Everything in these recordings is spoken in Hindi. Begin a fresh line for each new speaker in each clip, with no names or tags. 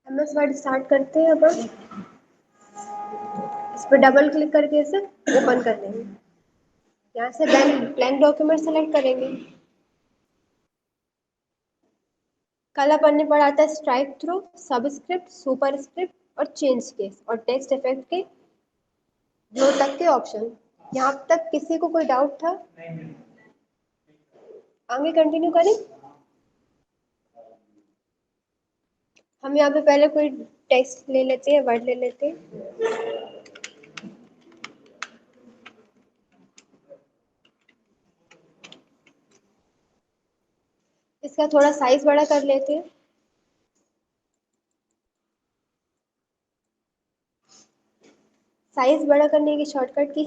MS वर्ड स्टार्ट करते हैं अपन। इस पर डबल क्लिक करके इसे ओपन कर लेंगे। यहाँ से ब्लैंक डॉक्यूमेंट सेलेक्ट करेंगे। कल अपन ने पढ़ा था स्ट्राइक थ्रू, सबस्क्रिप्ट, सुपरस्क्रिप्ट और चेंज केस और टेक्स्ट इफेक्ट के 2 तक के ऑप्शन। यहाँ तक किसी को कोई डाउट था? आगे कंटिन्यू करें। हम यहाँ पे पहले कोई टेक्स्ट ले लेते हैं, वर्ड ले लेते हैं। इसका थोड़ा साइज बड़ा कर लेते हैं। साइज बड़ा करने की शॉर्टकट की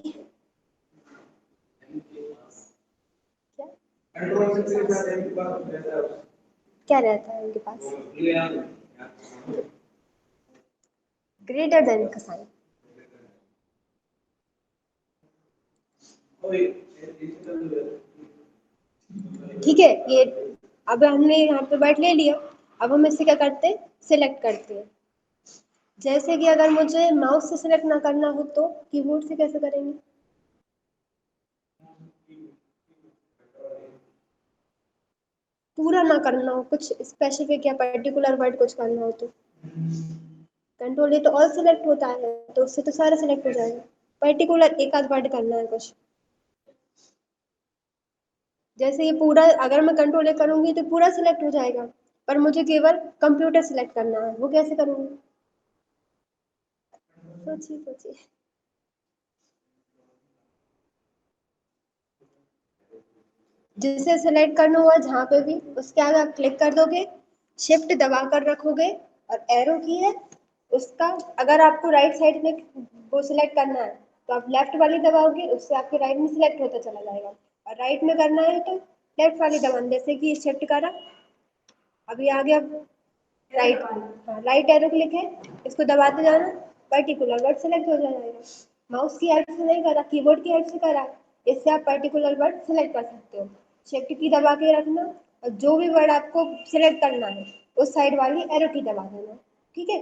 क्या रहता है उनके पास? ग्रेटर देन का साइन। ठीक है, ये अब हमने यहाँ पे वर्ड ले लिया। अब हम इसे क्या करते हैं, सिलेक्ट करते हैं। जैसे कि अगर मुझे माउस से सिलेक्ट ना करना हो तो कीबोर्ड से कैसे करेंगे? पूरा ना करना हो, कुछ स्पेसिफिक या पर्टिकुलर वर्ड कुछ करना हो तो कंट्रोल ये तो ऑल सिलेक्ट होता है, तो उससे तो सारा सिलेक्ट हो जाएगा। पर्टिकुलर एक आध वर्ड करना है कुछ, जैसे ये पूरा अगर मैं कंट्रोल ए करूंगी तो पूरा सिलेक्ट हो जाएगा, पर मुझे केवल कंप्यूटर सिलेक्ट करना है, वो कैसे करूंगी? सोचिए सोचिए। जिसे सिलेक्ट करना हुआ जहाँ पे भी उसके आगे आप क्लिक कर दोगे, शिफ्ट दबा कर रखोगे और एरो की है उसका, अगर आपको राइट साइड में वो सिलेक्ट करना है तो आप लेफ्ट वाली दबाओगे, उससे आपके राइट में सिलेक्ट होता चला जाएगा। और राइट में करना है तो लेफ्ट वाली दबाना, जैसे कि शिफ्ट करा, अभी आ गया राइट। हाँ, राइट एरो क्लिक है, इसको दबाते जाना, पर्टिकुलर वर्ड सेलेक्ट हो जाएगा। माउस की हेल्प से नहीं करा, कीबोर्ड की हेल्प से करा, इससे आप पर्टिकुलर वर्ड सेलेक्ट कर सकते हो। शिफ्ट की दबा के रखना और जो भी वर्ड आपको सिलेक्ट करना है उस साइड वाली एरो की दबा देना। ठीक है,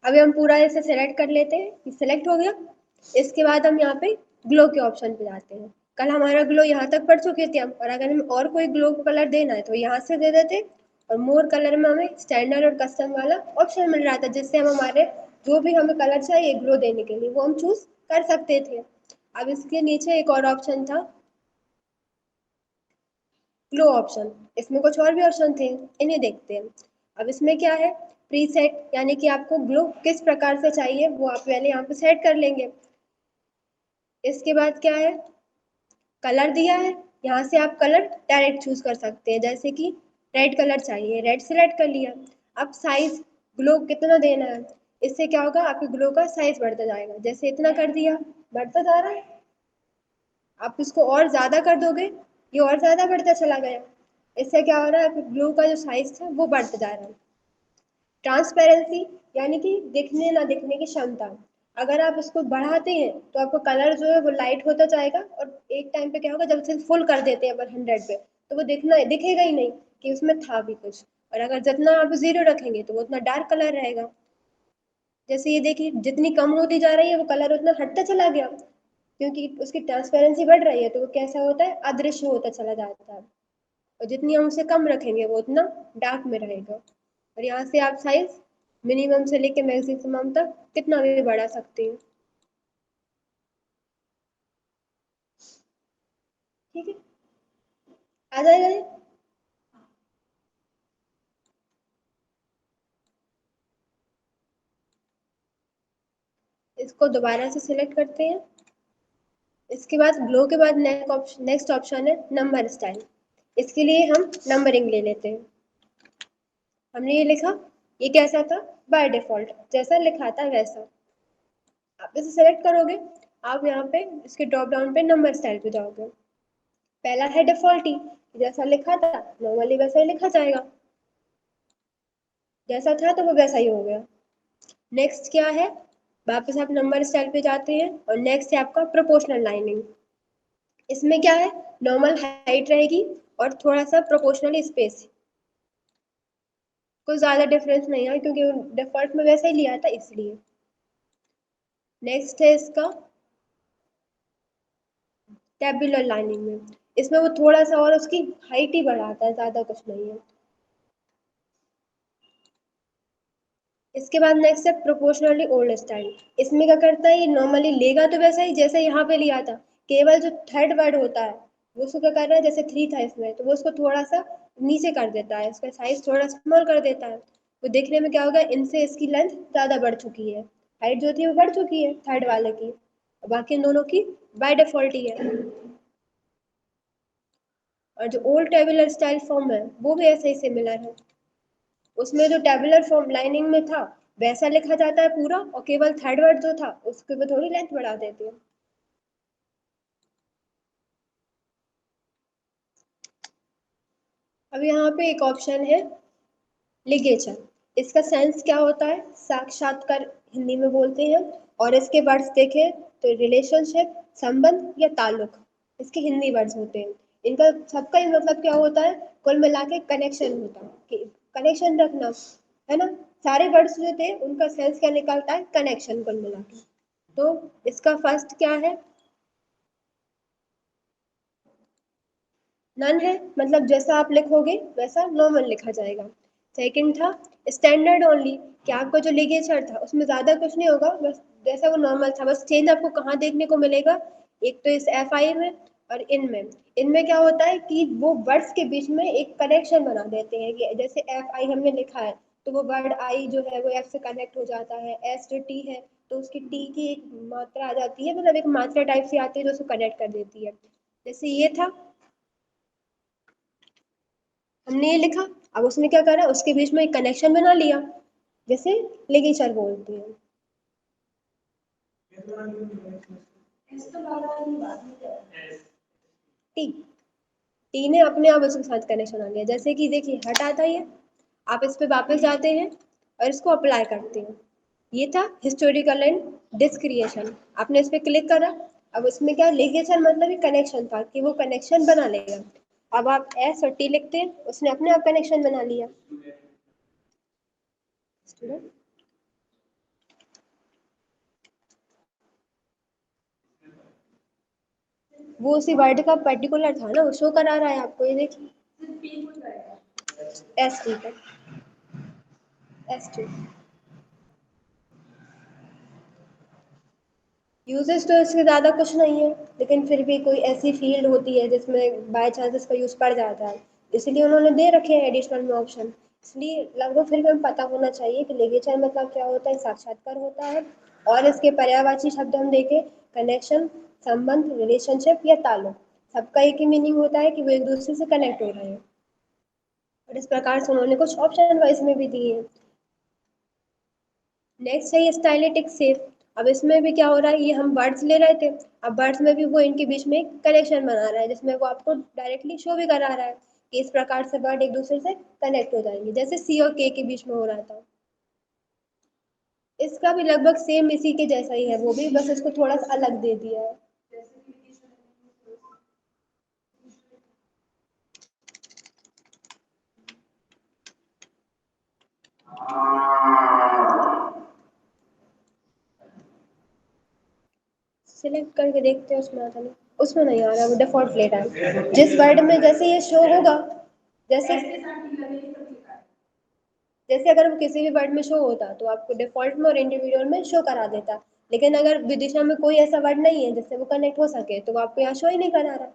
अभी हम पूरा ऐसे सेलेक्ट कर लेते हैं, ये सेलेक्ट हो गया। इसके बाद हम यहाँ पे ग्लो के ऑप्शन पे जाते हैं। कल हमारा ग्लो यहाँ तक पढ़ चुके थे हम, और अगर हमें और कोई ग्लो को कलर देना है तो यहाँ से दे देते, और मोर कलर में हमें स्टैंडर्ड और कस्टम वाला ऑप्शन मिल रहा था, जिससे हम हमारे जो भी हमें कलर चाहिए ग्लो देने के लिए वो हम चूज कर सकते थे। अब इसके नीचे एक और ऑप्शन था, ग्लो ऑप्शन। इसमें कुछ और भी ऑप्शन थे, इन्हें देखते हैं। अब इसमें क्या है, प्रीसेट, यानी कि आपको ग्लो किस प्रकार से चाहिए वो आप पहले यहाँ पे सेट कर लेंगे। इसके बाद क्या है, कलर दिया है, यहाँ से आप कलर डायरेक्ट चूज कर सकते हैं, जैसे कि रेड कलर चाहिए, रेड सेलेक्ट कर लिया। अब साइज ग्लो कितना देना है, इससे क्या होगा, आपके ग्लो का साइज बढ़ता जाएगा। जैसे इतना कर दिया, बढ़ता जा रहा है। आप इसको और ज्यादा कर दोगे, ये और ज्यादा बढ़ता चला गया। इससे क्या हो रहा है, आपके ग्लो का जो साइज था वो बढ़ता जा रहा है। ट्रांसपेरेंसी, यानी कि दिखने ना दिखने की क्षमता, अगर आप इसको बढ़ाते हैं तो आपका कलर जो है वो लाइट होता जाएगा, और एक टाइम पे क्या होगा, जब इसे फुल कर देते हैं अपन 100 पे, तो वो दिखेगा ही नहीं कि उसमें था भी कुछ। और अगर जितना आप 0 रखेंगे तो वो उतना डार्क कलर रहेगा। जैसे ये देखिए, जितनी कम होती जा रही है वो कलर उतना हटता चला गया, क्योंकि उसकी ट्रांसपेरेंसी बढ़ रही है, तो वो कैसा होता है, अदृश्य होता चला जाता है। और जितनी हम उसे कम रखेंगे वो उतना डार्क में रहेगा। और यहाँ से आप साइज मिनिमम से लेके मैक्सिमम तक कितना भी बढ़ा सकते हैं। ठीक है, आ जाएगा ये। इसको दोबारा से सिलेक्ट करते हैं। इसके बाद ग्लो के बाद नेक्स्ट ऑप्शन है नंबर स्टाइल। इसके लिए हम नंबरिंग ले लेते हैं। हमने ये लिखा, ये कैसा था, बाय डिफॉल्ट जैसा लिखा था वैसा। आप इसे सेलेक्ट करोगे, आप यहाँ पे इसके ड्रॉप डाउन पे नंबर स्टाइल पे जाओगे। पहला है डिफॉल्टी, जैसा लिखा था नॉर्मली वैसा ही लिखा जाएगा, जैसा था तो वो वैसा ही हो गया। नेक्स्ट क्या है, वापस आप नंबर स्टाइल पे जाते हैं और नेक्स्ट है आपका प्रोपोर्शनल लाइनिंग। इसमें क्या है, नॉर्मल हाइट रहेगी और थोड़ा सा प्रोपोर्शनली स्पेस, कुछ ज्यादा डिफरेंस नहीं है क्योंकि डिफॉल्ट में वैसा ही लिया था इसलिए। नेक्स्ट है इसका टेबुलर लाइनिंग में, इसमें वो थोड़ा सा और उसकी हाइट ही बढ़ाता है, ज्यादा कुछ नहीं है। इसके बाद नेक्स्ट है प्रोपोर्शनली ओल्ड स्टाइल। इसमें क्या करता है, ये नॉर्मली लेगा तो वैसा ही जैसे यहाँ पे लिया था, केवल जो थर्ड वर्ड होता है वो उसको क्या कर रहा है, जैसे थ्री था इसमें तो वो उसको थोड़ा सा नीचे कर देता है, इसका साइज थोड़ा स्मॉल कर देता है। तो देखने में क्या होगा, इनसे इसकी लेंथ ज्यादा बढ़ चुकी है, हाइट जो थी वो बढ़ चुकी है थर्ड वाले की, बाकी इन दोनों की बाय डिफॉल्ट ही है। और जो ओल्ड टेबुलर स्टाइल फॉर्म है वो भी ऐसे ही सिमिलर है, उसमें जो टेबुलर फॉर्म लाइनिंग में था वैसा लिखा जाता है पूरा, और केवल थर्ड वर्ड जो था उसके ऊपर थोड़ी लेंथ बढ़ा देते हैं। अब यहाँ पे एक ऑप्शन है लिगेचर। इसका सेंस क्या होता है, साक्षात्कार हिंदी में बोलते हैं, और इसके वर्ड्स देखें तो रिलेशनशिप, संबंध या ताल्लुक, इसके हिंदी वर्ड्स होते हैं। इनका सबका ही मतलब क्या होता है, कुल मिला के कनेक्शन होता है, कि कनेक्शन रखना है ना। सारे वर्ड्स जो थे उनका सेंस क्या निकलता है, कनेक्शन कुल मिला के। तो इसका फर्स्ट क्या है, नन है, मतलब जैसा आप लिखोगे वैसा नॉर्मल लिखा जाएगा। सेकंड था स्टैंडर्ड ओनली, कि आपका जो लिगेचर था उसमें ज्यादा कुछ नहीं होगा, बस जैसा वो नॉर्मल था, बस चेंज आपको कहाँ देखने को मिलेगा, एक तो इस एफ आई में और इनमें। इनमें क्या होता है कि वो वर्ड्स के बीच में एक कनेक्शन बना देते हैं, कि जैसे एफ आई हमने लिखा है तो वो वर्ड आई जो है वो एफ से कनेक्ट हो जाता है, एस जो टी है तो उसकी टी की एक मात्रा आ जाती है, मतलब एक मात्रा टाइप से आती है जो उसको कनेक्ट कर देती है। जैसे ये था, हमने ये लिखा, अब उसने क्या करा, उसके बीच में एक कनेक्शन बना लिया, जैसे लिगेचर बोलते हैं। टी, टी ने अपने आप उसके साथ कनेक्शन आ गया, जैसे कि देखिए हटा था ये, आप इस पे वापस जाते हैं और इसको अप्लाई करते हैं। ये था हिस्टोरिकल एंड डिस्क्रिएशन, आपने इस पे क्लिक करा, अब उसमें क्या लिगेचर मतलब एक कनेक्शन था कि वो कनेक्शन बना लेगा। अब आप एस और टी लिखते हैं, उसने अपने आप कनेक्शन बना लिया। स्टूडेंट, वो उसी वर्ड का पर्टिकुलर था ना, वो शो करा रहा है आपको, ये देखिए एस टी का, एस टी। यूजेस तो इसके ज़्यादा कुछ नहीं है, लेकिन फिर भी कोई ऐसी फील्ड होती है जिसमें बाय चांस इसका यूज़ पड़ जाता है, इसलिए उन्होंने दे रखे हैं एडिशनल में ऑप्शन। इसलिए लगभग फिर भी हमें पता होना चाहिए कि लिगेचर मतलब क्या होता है, साक्षात्कार होता है, और इसके पर्यायवाची शब्द हम देखें, कनेक्शन, संबंध, रिलेशनशिप या ताल्लुक, सबका एक ही मीनिंग होता है कि वो एक दूसरे से कनेक्ट हो रहे हैं। और इस प्रकार से उन्होंने कुछ ऑप्शन वाइज में भी दिए हैं। नेक्स्ट है ये स्टाइलेटिक सेफ। अब इसमें भी क्या हो रहा है, ये हम वर्ड्स ले रहे थे, अब वर्ड्स में भी वो इनके बीच में एक कनेक्शन बना रहा है, जिसमें वो आपको डायरेक्टली शो भी करा रहा है कि इस प्रकार से वर्ड एक दूसरे से कनेक्ट हो जाएंगे, जैसे सी और के बीच में हो रहा था। इसका भी लगभग सेम इसी के जैसा ही है, वो भी बस इसको थोड़ा सा अलग दे दिया है। सिलेक्ट करके देखते हैं, उसमें आता नहीं, उसमें नहीं आ रहा, वो डिफॉल्ट ले रहा है जिस वर्ड में जैसे ये शो होगा, जैसे जैसे अगर वो किसी भी वर्ड में शो होता तो आपको डिफॉल्ट में और इंडिविजुअल में शो करा देता, लेकिन अगर विदिशा में कोई ऐसा वर्ड नहीं है जिससे वो कनेक्ट हो सके तो वो आपको यहाँ शो ही नहीं करा रहा,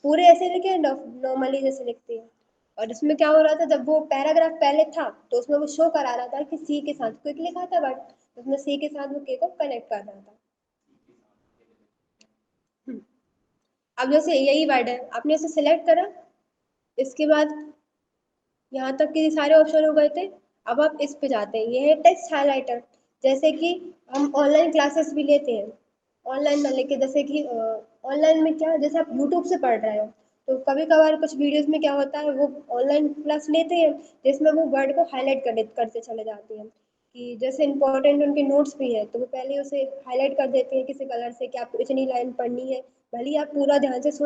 पूरे ऐसे लिखे नॉर्मली जैसे लिखते हैं। और इसमें क्या हो रहा था, जब वो पैराग्राफ पहले था तो उसमें वो शो करा रहा था कि सी के साथ क्विक लिखा था वर्ड, उसमें सी के साथ वो के को कनेक्ट कर रहा था। हम्म, अब जैसे यही वर्ड है, आपने इसे सिलेक्ट करा, इसके बाद यहाँ तक के सारे ऑप्शन हो गए थे। अब आप इस पे जाते हैं, ये है टेक्स्ट हाइलाइटर। जैसे कि हम ऑनलाइन क्लासेस भी लेते हैं, ऑनलाइन ना लेके जैसे कि ऑनलाइन में क्या, जैसे आप यूट्यूब से पढ़ रहे हो तो कभी कभार कुछ वीडियोस में क्या होता है, वो ऑनलाइन क्लास लेते हैं जिसमें वो वर्ड को हाईलाइट करते चले जाते हैं, कि जैसे इंपॉर्टेंट उनके नोट्स भी है तो वो पहले उसे हाईलाइट कर देते हैं किसी कलर से कि आपको इतनी लाइन पढ़नी है, भले ही आप पूरा ध्यान से सुन